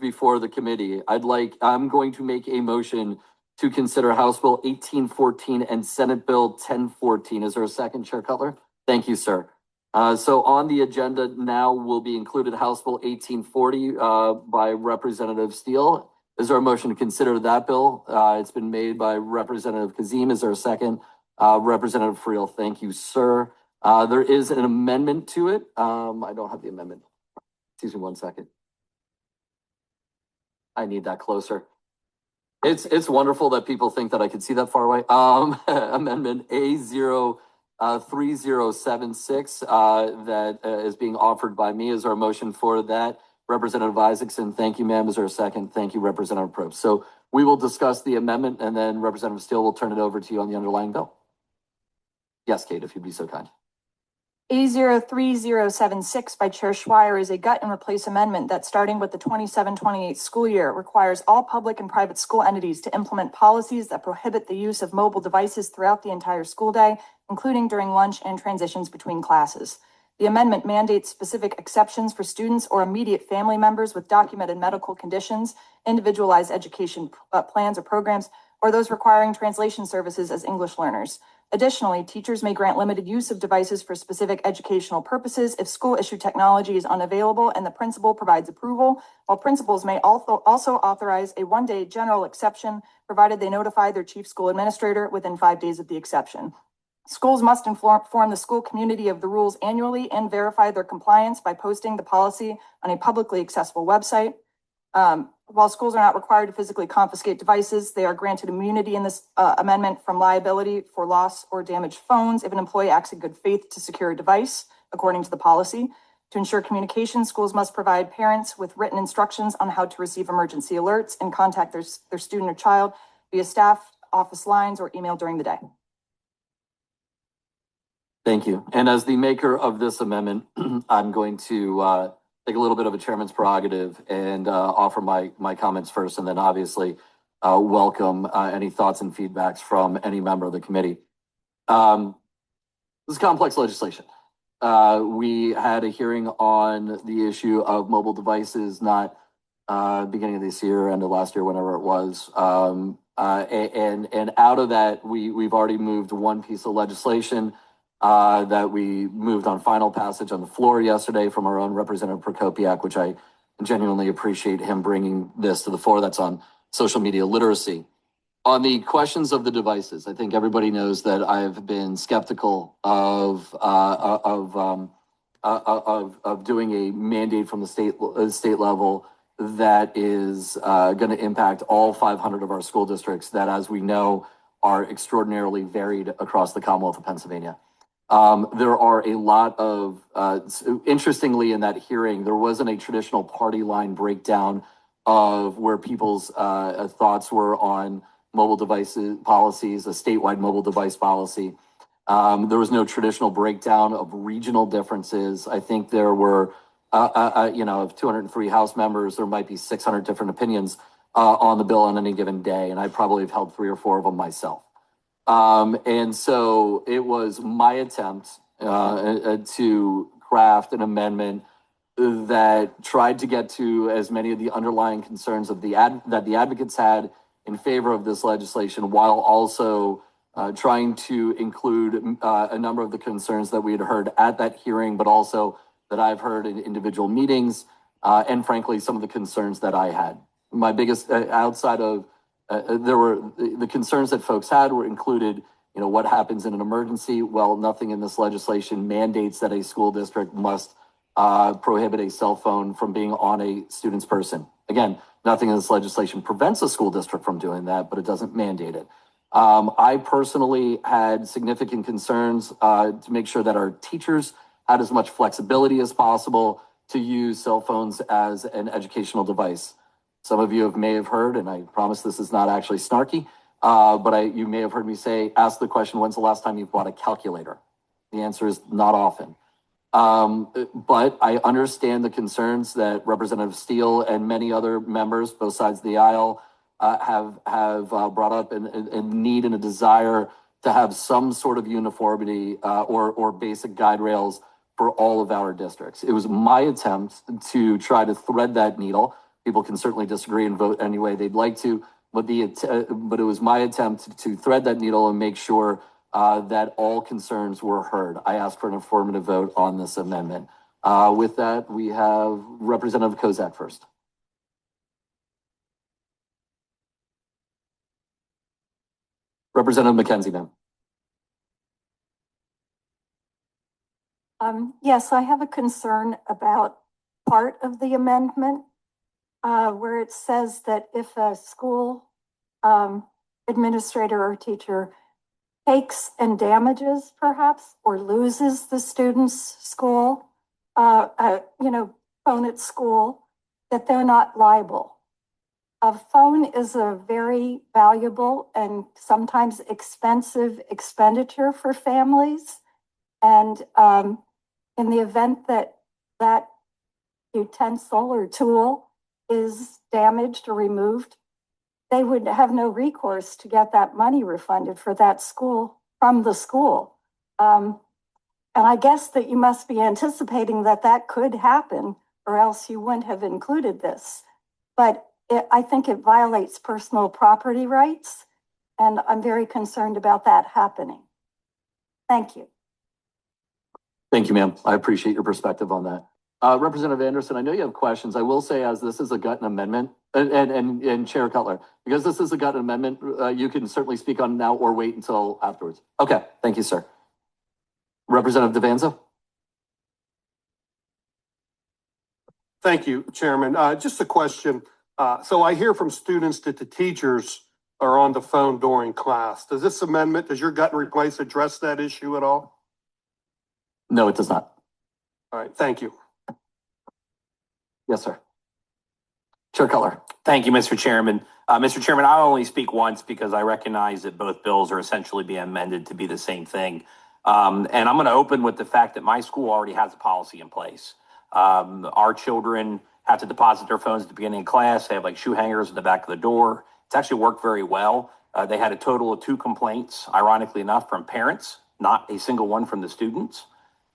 before the committee, I'm going to make a motion to consider House Bill 1814 and Senate Bill 1014. Is there a second, Chair Cutler? Thank you, sir. So on the agenda now will be included House Bill 1840 by Representative Steele. Is there a motion to consider that bill? It's been made by Representative Kazim. Is there a second? Representative Friel, thank you, sir. There is an amendment to it. I don't have the amendment. Excuse me 1 second. I need that closer. It's wonderful that people think that I can see that far away. Amendment A03076 that is being offered by me. Is there a motion for that? Representative Isaacson, thank you, ma'am. Is there a second? Thank you, Representative Probst. So we will discuss the amendment and then Representative Steele will turn it over to you on the underlying bill. Yes, Kate, if you'd be so kind. A03076 by Chair Schweier is a gut and replace amendment that, starting with the 27-28 school year, requires all public and private school entities to implement policies that prohibit the use of mobile devices throughout the entire school day, including during lunch and transitions between classes. The amendment mandates specific exceptions for students or immediate family members with documented medical conditions, individualized education plans or programs, or those requiring translation services as English learners. Additionally, teachers may grant limited use of devices for specific educational purposes if school-issued technology is unavailable and the principal provides approval, while principals may also authorize a one-day general exception, provided they notify their chief school administrator within 5 days of the exception. Schools must inform the school community of the rules annually and verify their compliance by posting the policy on a publicly accessible website. While schools are not required to physically confiscate devices, they are granted immunity in this amendment from liability for loss or damaged phones if an employee acts in good faith to secure a device, according to the policy. To ensure communication, schools must provide parents with written instructions on how to receive emergency alerts and contact their student or child via staff, office lines, or email during the day. Thank you. And as the maker of this amendment, I'm going to take a little bit of a chairman's prerogative and offer my comments first, and then obviously welcome any thoughts and feedbacks from any member of the committee. This is complex legislation. We had a hearing on the issue of mobile devices, not beginning of this year, end of last year, whenever it was. And out of that, we've already moved one piece of legislation that we moved on final passage on the floor yesterday from our own Representative Prokopiak, which I genuinely appreciate him bringing this to the floor. That's on social media literacy. On the questions of the devices, I think everybody knows that I've been skeptical of doing a mandate from the state level that is going to impact all 500 of our school districts that, as we know, are extraordinarily varied across the Commonwealth of Pennsylvania. There are a lot of, interestingly in that hearing, there wasn't a traditional party line breakdown of where people's thoughts were on mobile devices policies, a statewide mobile device policy. There was no traditional breakdown of regional differences. I think there were, of 203 House members, there might be 600 different opinions on the bill on any given day, and I probably have held 3 or 4 of them myself. And so it was my attempt to craft an amendment that tried to get to as many of the underlying concerns of that the advocates had in favor of this legislation, while also trying to include a number of the concerns that we had heard at that hearing, but also that I've heard in individual meetings, and frankly, some of the concerns that I had. My biggest, outside of there were the concerns that folks had were included, what happens in an emergency? Well, nothing in this legislation mandates that a school district must prohibit a cell phone from being on a student's person. Again, nothing in this legislation prevents a school district from doing that, but it doesn't mandate it. I personally had significant concerns to make sure that our teachers had as much flexibility as possible to use cell phones as an educational device. Some of you may have heard, and I promise this is not actually snarky, but you may have heard me ask the question, when's the last time you bought a calculator? The answer is not often. But I understand the concerns that Representative Steele and many other members, both sides of the aisle, have brought up, and need and a desire to have some sort of uniformity or basic guide rails for all of our districts. It was my attempt to try to thread that needle People can certainly disagree and vote any way they'd like to, but but it was my attempt to thread that needle and make sure that all concerns were heard. I asked for an affirmative vote on this amendment. With that, we have Representative Kozak first. Representative McKenzie, ma'am. Yes, I have a concern about part of the amendment where it says that if a school administrator or teacher takes and damages perhaps or loses the student's school, phone at school, that they're not liable. A phone is a very valuable and sometimes expensive expenditure for families. And in the event that that utensil or tool is damaged or removed, they would have no recourse to get that money refunded for that school from the school. And I guess that you must be anticipating that that could happen, or else you wouldn't have included this. But I think it violates personal property rights, and I'm very concerned about that happening. Thank you. Thank you, ma'am. I appreciate your perspective on that. Representative Anderson, I know you have questions. I will say, as this is a gut amendment, and Chair Cutler, because this is a gut amendment, you can certainly speak on it now or wait until afterwards. Okay, thank you, sir. Representative Devanza. Thank you, Chairman. Just a question. So I hear from students that the teachers are on the phone during class. Does this amendment, does your gut and replace address that issue at all? No, it does not. All right, thank you. Yes, sir. Chair Cutler. Thank you, Mr. Chairman. Mr. Chairman, I'll only speak once because I recognize that both bills are essentially being amended to be the same thing. And I'm going to open with the fact that my school already has a policy in place. Our children have to deposit their phones at the beginning of class. They have like shoe hangers at the back of the door. It's actually worked very well. They had a total of 2 complaints, ironically enough, from parents, not a single one from the students.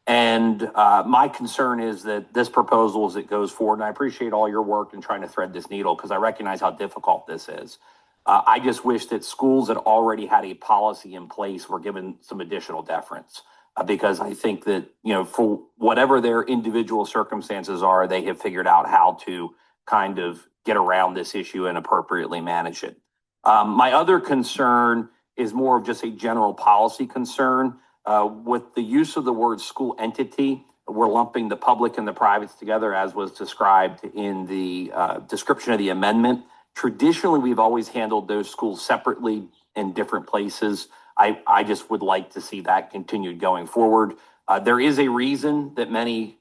And my concern is that this proposal, as it goes forward, and I appreciate all your work in trying to thread this needle because I recognize how difficult this is. I just wish that schools that already had a policy in place were given some additional deference because I think that, for whatever their individual circumstances are, they have figured out how to kind of get around this issue and appropriately manage it. My other concern is more of just a general policy concern. With the use of the word school entity, we're lumping the public and the privates together as was described in the description of the amendment. Traditionally, we've always handled those schools separately in different places. I just would like to see that continued going forward. There is a reason that many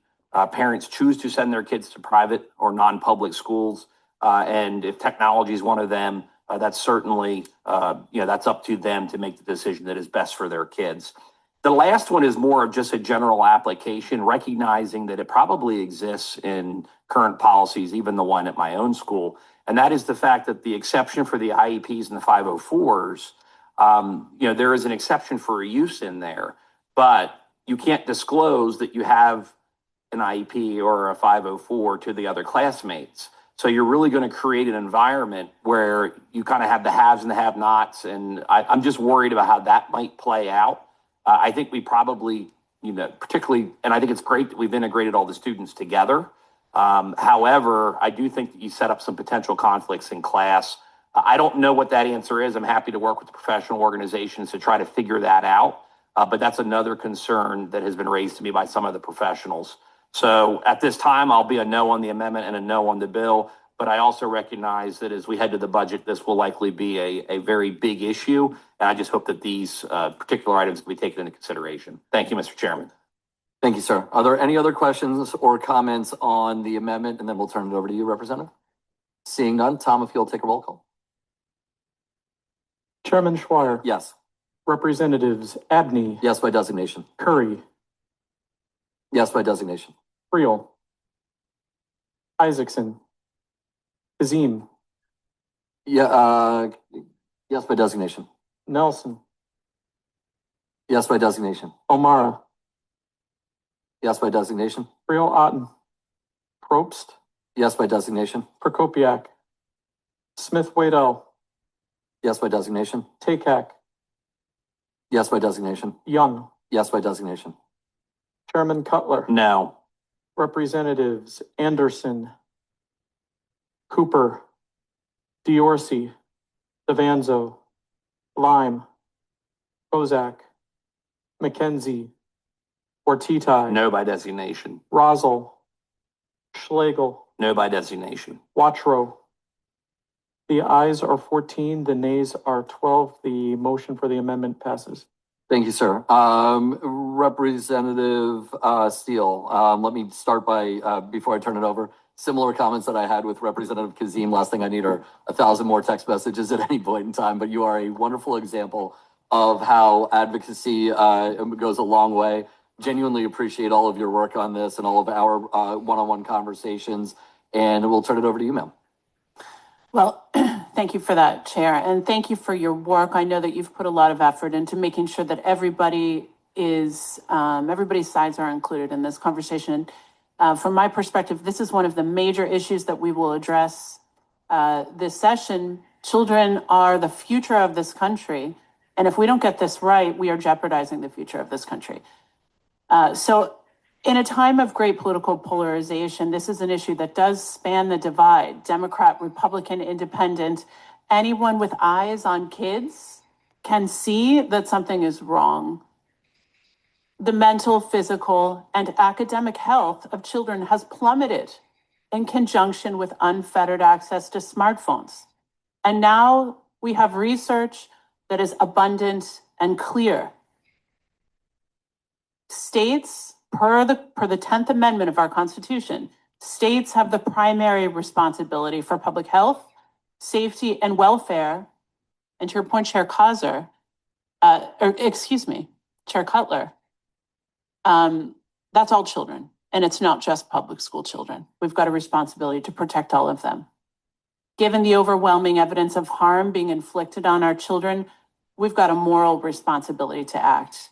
parents choose to send their kids to private or non-public schools. And if technology is one of them, that's certainly, that's up to them to make the decision that is best for their kids. The last one is more of just a general application, recognizing that it probably exists in current policies, even the one at my own school. And that is the fact that the exception for the IEPs and the 504s, there is an exception for a use in there, but you can't disclose that you have an IEP or a 504 to the other classmates. So you're really going to create an environment where you kind of have the haves and the have-nots. And I'm just worried about how that might play out. I think we probably, particularly, and I think it's great that we've integrated all the students together. However, I do think that you set up some potential conflicts in class. I don't know what that answer is. I'm happy to work with the professional organizations to try to figure that out. But that's another concern that has been raised to me by some of the professionals. So at this time, I'll be a no on the amendment and a no on the bill. But I also recognize that as we head to the budget, this will likely be a very big issue. And I just hope that these particular items will be taken into consideration. Thank you, Mr. Chairman. Thank you, sir. Are there any other questions or comments on the amendment? And then we'll turn it over to you, Representative. Seeing none, Tom, if you'll take a roll call. Chairman Schweier. Yes. Representatives Abney. Yes, by designation. Curry. Yes, by designation. Friel. Isaacson. Kazim. Yeah, yes, by designation. Nelson. Yes, by designation. O'Mara. Yes, by designation. Friel Otten. Probst. Yes by designation. Prokopiak, Smith Waddell, Yes by designation. Takak, Yes by designation. Young, Yes by designation. Chairman Cutler, No. Representatives Anderson, Cooper, Diorsi, Devanzo, Lime, Bozak, McKenzie, Ortitai. No by designation. Rosal, Schlegel, No by designation. Watro. The ayes are 14, the nays are 12. The motion for the amendment passes. Thank you, sir. Representative Steele, let me start by, before I turn it over, similar comments that I had with Representative Kazim. Last thing I need are 1,000 more text messages at any point in time, but you are a wonderful example of how advocacy goes a long way. Genuinely appreciate all of your work on this and all of our one-on-one conversations, and we'll turn it over to you, ma'am. Well, thank you for that, Chair, and thank you for your work. I know that you've put a lot of effort into making sure that everybody's sides are included in this conversation. From my perspective, this is one of the major issues that we will address this session. Children are the future of this country, and if we don't get this right, we are jeopardizing the future of this country. So in a time of great political polarization, this is an issue that does span the divide, Democrat, Republican, Independent. Anyone with eyes on kids can see that something is wrong. The mental, physical, and academic health of children has plummeted in conjunction with unfettered access to smartphones. And now we have research that is abundant and clear. States, per the 10th Amendment of our Constitution, states have the primary responsibility for public health, safety, and welfare. And to your point, Chair Cutler, that's all children, and it's not just public school children. We've got a responsibility to protect all of them. Given the overwhelming evidence of harm being inflicted on our children, we've got a moral responsibility to act.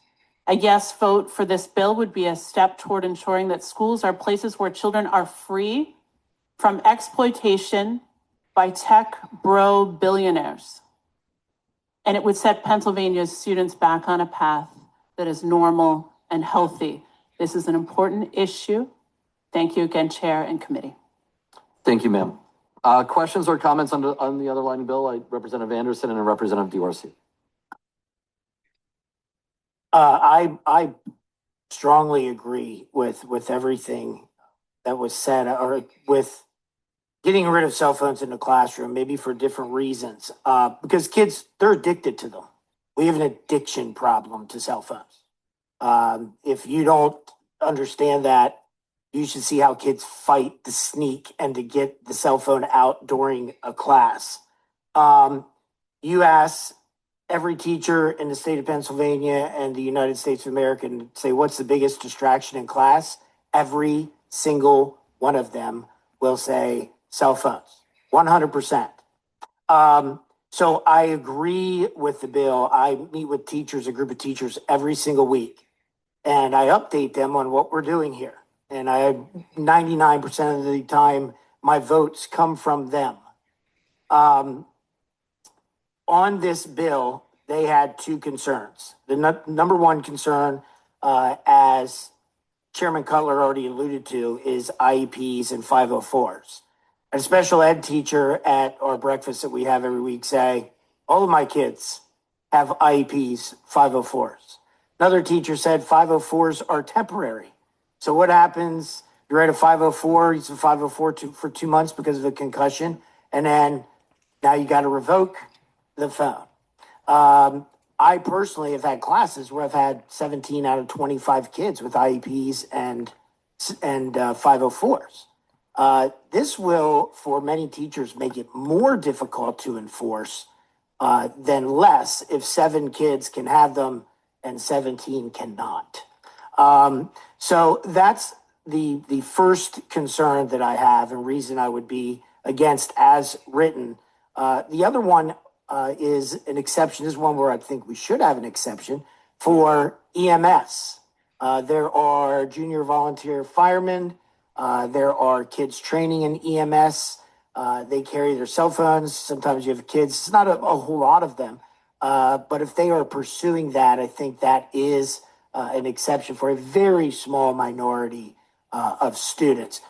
A yes vote for this bill would be a step toward ensuring that schools are places where children are free from exploitation by tech bro billionaires. And it would set Pennsylvania's students back on a path that is normal and healthy. This is an important issue. Thank you again, Chair and Committee. Thank you, ma'am. Questions or comments on the underlying bill? Representative Anderson and Representative Diorsi. I strongly agree with everything that was said, or with getting rid of cell phones in the classroom, maybe for different reasons. Because kids, they're addicted to them. We have an addiction problem to cell phones. If you don't understand that, you should see how kids fight to sneak and to get the cell phone out during a class. You ask every teacher in the state of Pennsylvania and the United States of America and say, what's the biggest distraction in class? Every single one of them will say cell phones, 100%. So I agree with the bill. I meet with teachers, a group of teachers every single week, and I update them on what we're doing here. And 99% of the time, my votes come from them. On this bill, they had two concerns. The number one concern, as Chairman Cutler already alluded to, is IEPs and 504s. A special ed teacher at our breakfast that we have every week say, all of my kids have IEPs, 504s. Another teacher said 504s are temporary. So what happens? You're at a 504, it's a 504 for 2 months because of a concussion, and then now you got to revoke the phone. I personally have had classes where I've had 17 out of 25 kids with IEPs and 504s. This will, for many teachers, make it more difficult to enforce than less if 7 kids can have them and 17 cannot. So that's the first concern that I have and reason I would be against as written. The other one is an exception. This is one where I think we should have an exception for EMS. There are junior volunteer firemen There are kids training in EMS. They carry their cell phones. Sometimes you have kids, it's not a whole lot of them. But if they are pursuing that, I think that is an exception for a very small minority of students.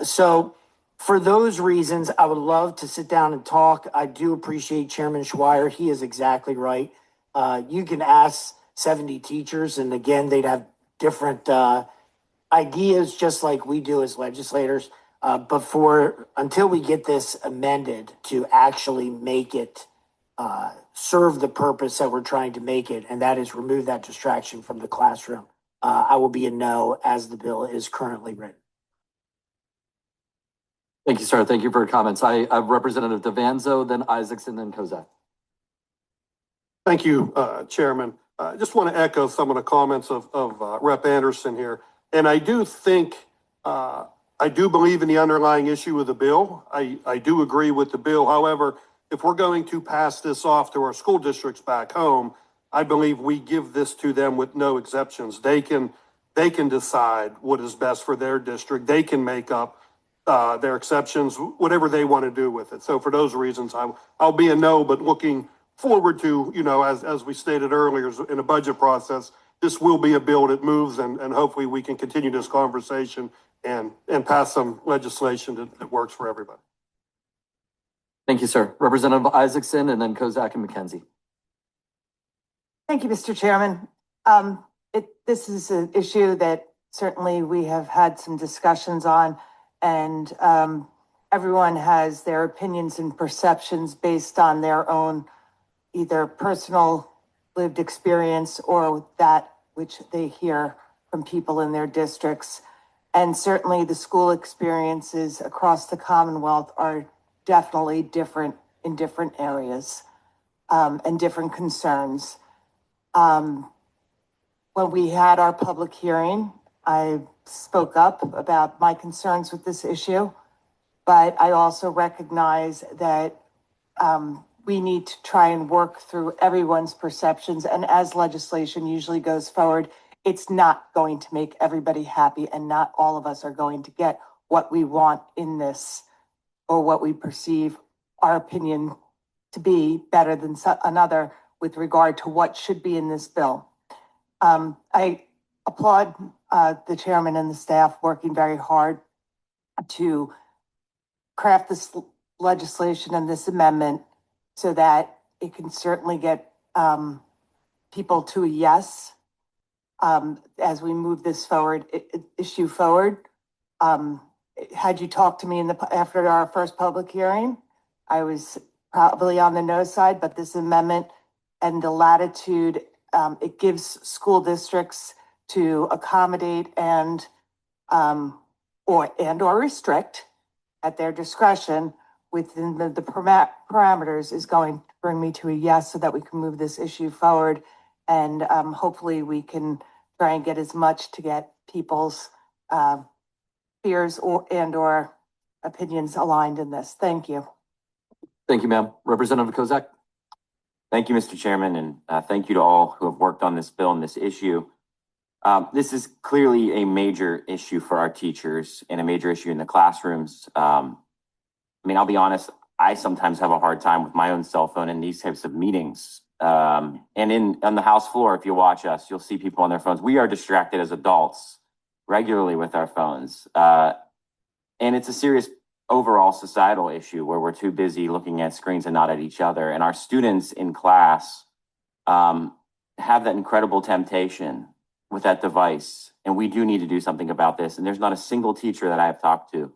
So for those reasons, I would love to sit down and talk. I do appreciate Chairman Schweier. He is exactly right. You can ask 70 teachers, and again, they'd have different ideas, just like we do as legislators. But until we get this amended to actually make it serve the purpose that we're trying to make it, and that is remove that distraction from the classroom, I will be a no as the bill is currently written. Thank you, sir. Thank you for your comments. I have Representative Devanzo, then Isaacson, then Kozak. Thank you, Chairman. I just want to echo some of the comments of Rep. Anderson here. And I do think, I do believe in the underlying issue of the bill. I do agree with the bill. However, if we're going to pass this off to our school districts back home, I believe we give this to them with no exceptions. They can decide what is best for their district. They can make up their exceptions, whatever they want to do with it. So for those reasons, I'll be a no, but looking forward to, as we stated earlier, in a budget process, this will be a bill that moves, and hopefully we can continue this conversation and pass some legislation that works for everybody. Thank you, sir. Representative Isaacson, and then Kozak and McKenzie. Thank you, Mr. Chairman. This is an issue that certainly we have had some discussions on, and everyone has their opinions and perceptions based on their own either personal lived experience or that which they hear from people in their districts. And certainly the school experiences across the Commonwealth are definitely different in different areas and different concerns. When we had our public hearing, I spoke up about my concerns with this issue, but I also recognize that we need to try and work through everyone's perceptions. And as legislation usually goes forward, it's not going to make everybody happy, and not all of us are going to get what we want in this or what we perceive our opinion to be better than another with regard to what should be in this bill. I applaud the chairman and the staff working very hard to craft this legislation and this amendment so that it can certainly get people to a yes as we move this issue forward. Had you talked to me after our first public hearing, I was probably on the no side, but this amendment and the latitude it gives school districts to accommodate and or restrict at their discretion within the parameters is going to bring me to a yes, so that we can move this issue forward. And hopefully we can try and get as much to get people's fears or opinions aligned in this. Thank you. Thank you, ma'am. Representative Kozak. Thank you, Mr. Chairman, and thank you to all who have worked on this bill and this issue. This is clearly a major issue for our teachers and a major issue in the classrooms. I'll be honest, I sometimes have a hard time with my own cell phone in these types of meetings. And on the House floor, if you watch us, you'll see people on their phones. We are distracted as adults regularly with our phones. And it's a serious overall societal issue where we're too busy looking at screens and not at each other. And our students in class have that incredible temptation with that device. And we do need to do something about this. And there's not a single teacher that I have talked to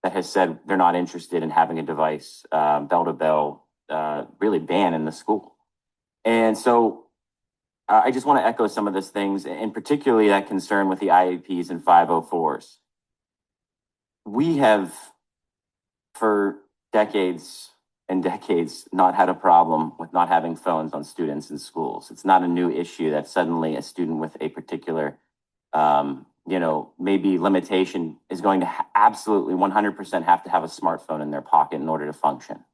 that has said they're not interested in having a device bell to bell really banned in the school. And so I just want to echo some of those things, and particularly that concern with the IEPs and 504s. We have, for decades and decades, not had a problem with not having phones on students in schools. It's not a new issue that suddenly a student with a particular, maybe limitation is going to absolutely 100% have to have a smartphone in their pocket in order to function.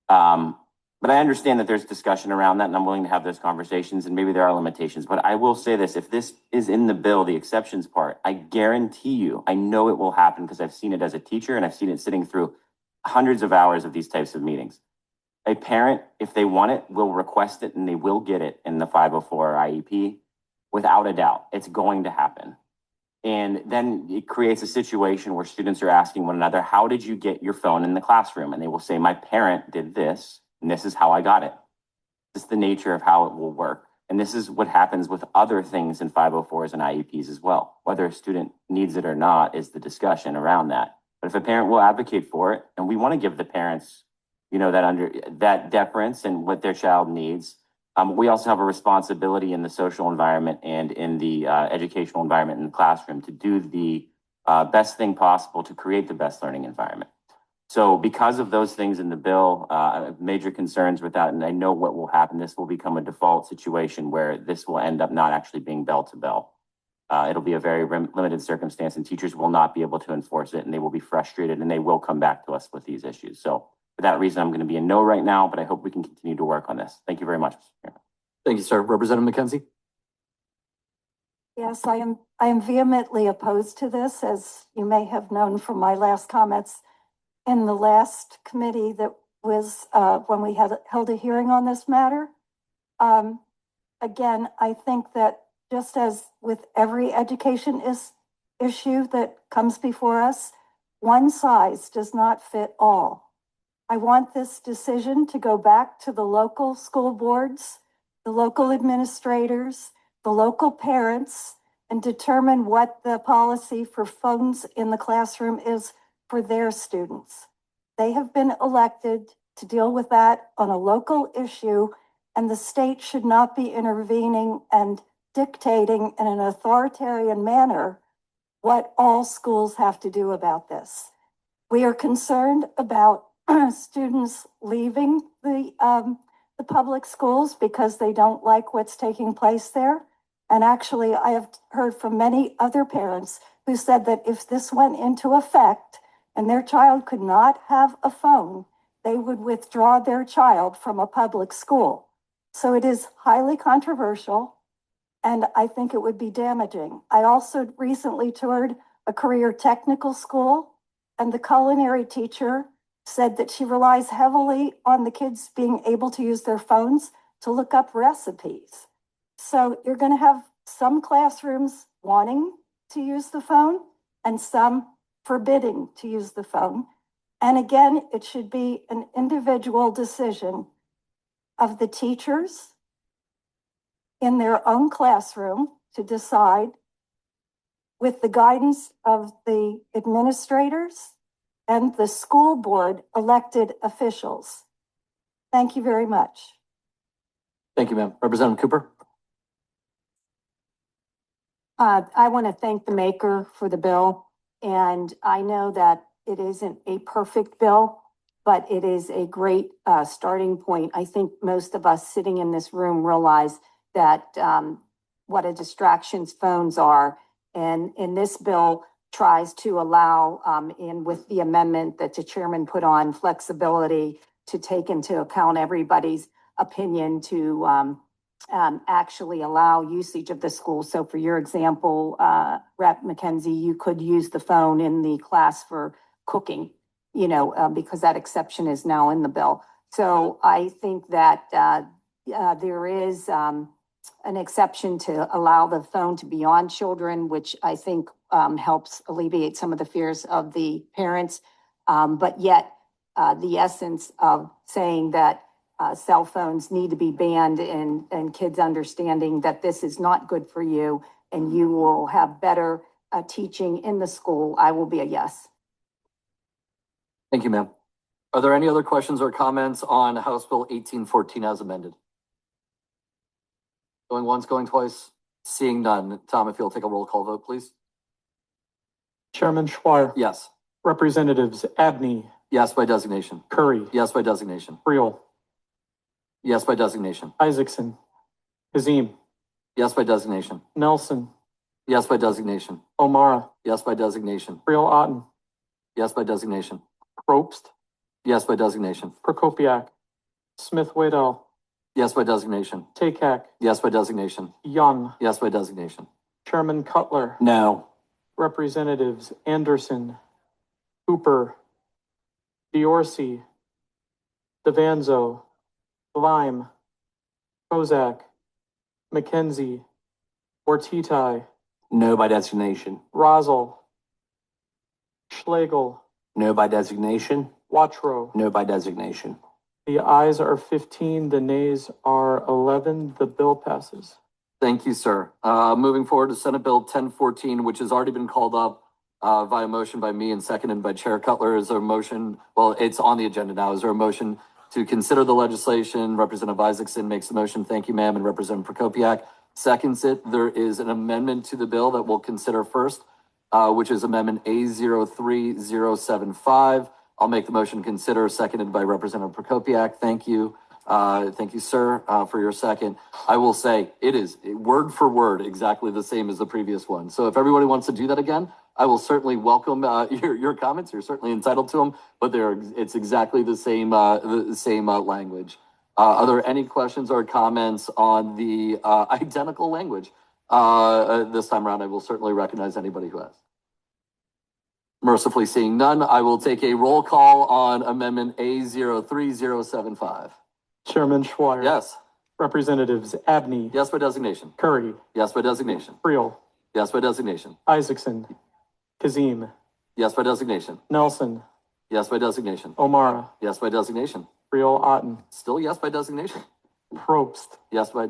But But I understand that there's discussion around that, and I'm willing to have those conversations, and maybe there are limitations. But I will say this, if this is in the bill, the exceptions part, I guarantee you, I know it will happen because I've seen it as a teacher and I've seen it sitting through hundreds of hours of these types of meetings. A parent, if they want it, will request it and they will get it in the 504 IEP without a doubt. It's going to happen. And then it creates a situation where students are asking one another, how did you get your phone in the classroom? And they will say, my parent did this, and this is how I got it. This is the nature of how it will work. And this is what happens with other things in 504s and IEPs as well. Whether a student needs it or not is the discussion around that. But if a parent will advocate for it, and we want to give the parents, you know, that deference and what their child needs. We also have a responsibility in the social environment and in the educational environment in the classroom to do the best thing possible to create the best learning environment. So because of those things in the bill, major concerns with that, and I know what will happen, this will become a default situation where this will end up not actually being bell to bell. It'll be a very limited circumstance, and teachers will not be able to enforce it, and they will be frustrated, and they will come back to us with these issues. So for that reason, I'm going to be a no right now, but I hope we can continue to work on this. Thank you very much, Mr. Chairman. Thank you, sir. Representative McKenzie? Yes, I am vehemently opposed to this, as you may have known from my last comments in the last committee that was when we held a hearing on this matter. Again, I think that just as with every education issue that comes before us, one size does not fit all. I want this decision to go back to the local school boards, the local administrators, the local parents, and determine what the policy for phones in the classroom is for their students. They have been elected to deal with that on a local issue, and the state should not be intervening and dictating in an authoritarian manner what all schools have to do about this. We are concerned about students leaving the public schools because they don't like what's taking place there. And actually, I have heard from many other parents who said that if this went into effect and their child could not have a phone, they would withdraw their child from a public school. So it is highly controversial, and I think it would be damaging. I also recently toured a career technical school, and the culinary teacher said that she relies heavily on the kids being able to use their phones to look up recipes. So you're going to have some classrooms wanting to use the phone and some forbidding to use the phone. And again, it should be an individual decision of the teachers in their own classroom to decide with the guidance of the administrators and the school board elected officials. Thank you very much. Thank you, ma'am. Representative Cooper? I want to thank the maker for the bill, and I know that it isn't a perfect bill, but it is a great starting point. I think most of us sitting in this room realize that what a distractions phones are, and in this bill tries to allow, in with the amendment that the chairman put on, flexibility to take into account everybody's opinion to actually allow usage of the school. So for your example, Rep. McKenzie, you could use the phone in the class for cooking, you know, because that exception is now in the bill. So I think that there is an exception to allow the phone to be on children, which I think helps alleviate some of the fears of the parents. But yet the essence of saying that cell phones need to be banned and kids understanding that this is not good for you and you will have better teaching in the school, I will be a yes. Thank you, ma'am. Are there any other questions or comments on House Bill 1814 as amended? Going once, going twice, seeing none. Tom, if you'll take a roll call vote, please. Chairman Schweier. Yes. Representatives Abney, Yes by designation. Curry, Yes by designation. Creel, Yes by designation. Isaacson, Kazim, Yes by designation. Nelson, Yes by designation. O'Mara, Yes by designation. Creel Otten, Yes by designation. Probst, Yes by designation. Prokopiak, Smith Waddell, Yes, by designation. Takak, Yes, by designation. Young, Yes, by designation. Chairman Cutler, No. Representatives Anderson, Cooper, Diorsi, Devanzo, Lime, Kozak, McKenzie, Ortitai, No by designation. Rosal, Schlegel, No by designation. Watro. No by designation. The ayes are 15, the nays are 11. The bill passes. Thank you, sir. Moving forward to Senate Bill 1014, which has already been called up via motion by me and seconded by Chair Cutler. Is there a motion? Well, it's on the agenda now. Is there a motion to consider the legislation? Representative Isaacson makes the motion. Thank you, ma'am. And Representative Prokopiak seconds it. There is an amendment to the bill that we'll consider first, which is Amendment A03075. I'll make the motion consider, seconded by Representative Prokopiak. Thank you. Thank you, sir, for your second. I will say it is word for word exactly the same as the previous one. So if everybody wants to do that again, I will certainly welcome your comments. You're certainly entitled to them, but it's exactly the same language. Are there any questions or comments on the identical language? This time around, I will certainly recognize anybody who has. Mercifully seeing none, I will take a roll call on Amendment A03075. Chairman Schweier. Yes. Representatives Abney. Yes by designation. Curry. Yes by designation. Creel. Yes by designation. Isaacson. Kazim. Yes by designation. Nelson. Yes by designation. O'Mara. Yes by designation. Creel Otten. Still yes by designation. Probst. Yes by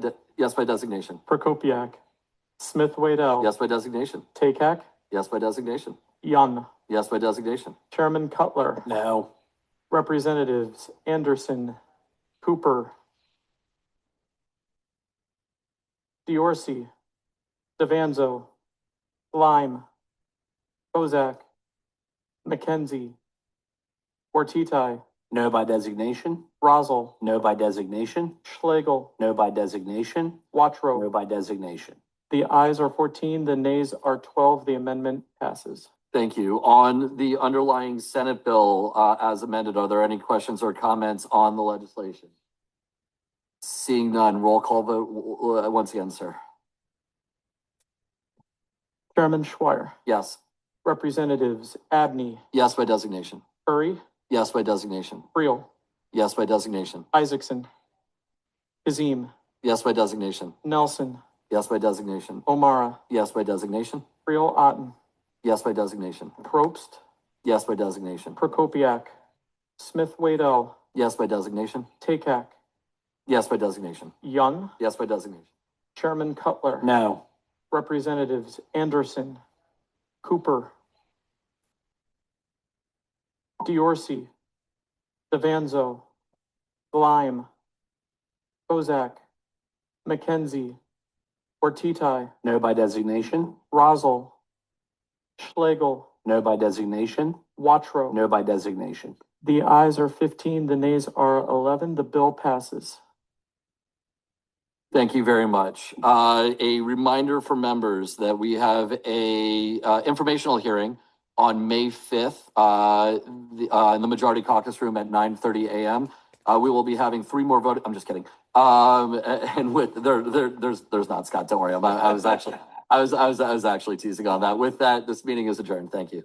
designation. Prokopiak. Smith Waddell. Yes by designation. Takak. Yes by designation. Young. Yes by designation. Chairman Cutler. No. Representatives Anderson, Cooper, Diorsi, Devanzo, Lime, Kozak, McKenzie, Ortitai, No by designation. Rosal, No by designation. Schlegel, No by designation. Watro. No by designation. The ayes are 14, the nays are 12. The amendment passes. Thank you. On the underlying Senate bill as amended, are there any questions or comments on the legislation? Seeing none, roll call vote once again, sir. Chairman Schweier. Yes. Representatives Abney, Yes by designation. Curry, Yes by designation. Creel, Yes by designation. Isaacson, Kazim, Yes by designation. Nelson, Yes by designation. O'Mara, Yes by designation. Creel Otten, Yes by designation. Probst, Yes by designation. Prokopiak, Smith Waddell, Yes by designation. Takak, Yes by designation. Young, Yes by designation. Chairman Cutler. No. Representatives Anderson, Cooper, Diorsi, Devanzo, Lime, Kozak, McKenzie, Ortitai, No by designation. Rosal, Schlegel, No by designation. Watro. No by designation. The ayes are 15, the nays are 11. The bill passes. Thank you very much. A reminder for members that we have a informational hearing on May 5th in the Majority Caucus Room at 9:30 a.m. We will be having 3 more votes. I'm just kidding. And with there's not, Scott. Don't worry. I was actually teasing on that. With that, this meeting is adjourned. Thank you.